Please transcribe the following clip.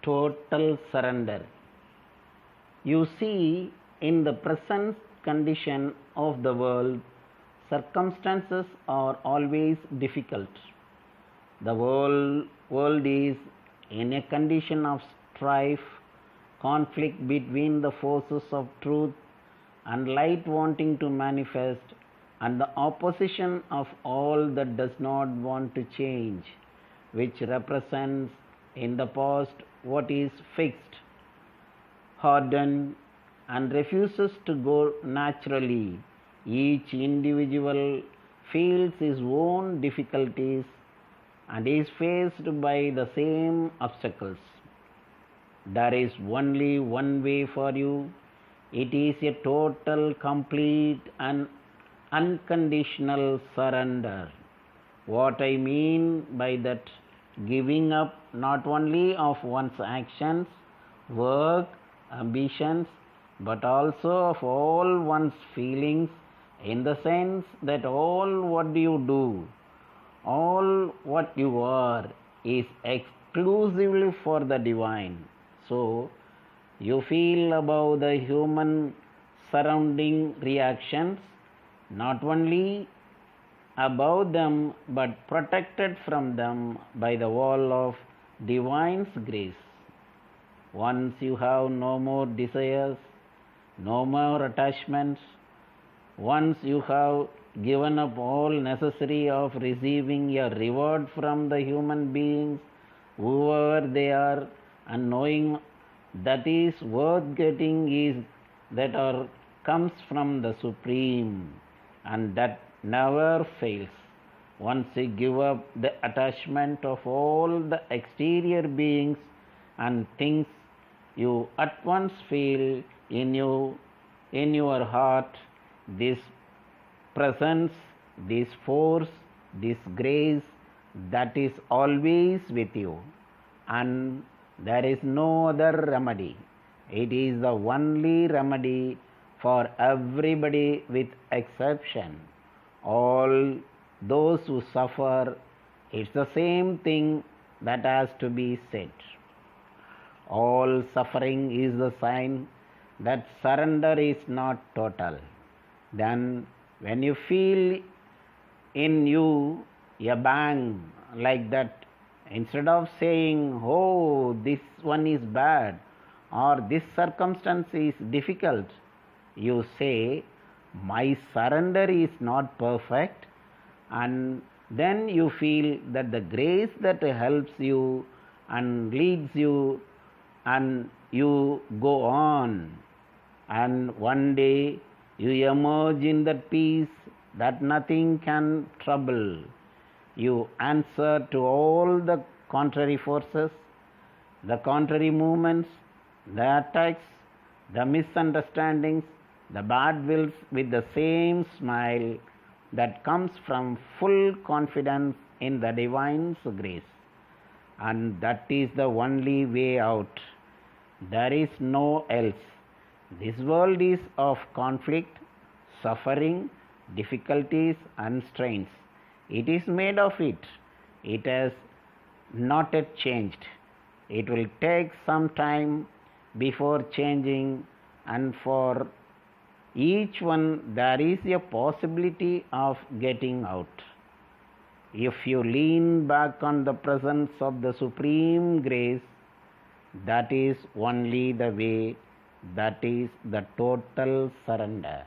Total surrender. You see, in the present condition of the world, circumstances are always difficult. The world is in a condition of strife, conflict between the forces of truth and light wanting to manifest, and the opposition of all that does not want to change, which represents in the past what is fixed, hardened, and refuses to go naturally. Each individual feels his own difficulties and is faced by the same obstacles. There is only one way for you. It is a total, complete, and unconditional surrender. What I mean by that, giving up not only of one's actions, work, ambitions, but also of all one's feelings, in the sense that all what you do, all what you are, is exclusively for the divine. So, you feel above the human surrounding reactions, not only above them but protected from them by the wall of divine's grace. Once you have no more desires, no more attachments, once you have given up all necessity of receiving a reward from the human beings, whoever they are, and knowing that is worth getting is that or comes from the Supreme, and that never fails. Once you give up the attachment of all the exterior beings and things, you at once feel in your heart this presence, this force, this grace that is always with you, and there is no other remedy. It is the only remedy for everybody with exception. All those who suffer, it's the same thing that has to be said. All suffering is the sign that surrender is not total. Then, when you feel in you a bang like that, instead of saying, oh, this one is bad or this circumstance is difficult, you say, my surrender is not perfect, and then you feel that the grace that helps you and leads you, and you go on, and one day you emerge in that peace that nothing can trouble. You answer to all the contrary forces, the contrary movements, the attacks, the misunderstandings, the bad wills with the same smile that comes from full confidence in the divine's grace. And that is the only way out. There is no else. This world is of conflict, suffering, difficulties, and strains. It is made of it. It has not yet changed. It will take some time before changing, and for each one there is a possibility of getting out. If you lean back on the presence of the Supreme Grace, that is only the way, that is the total surrender.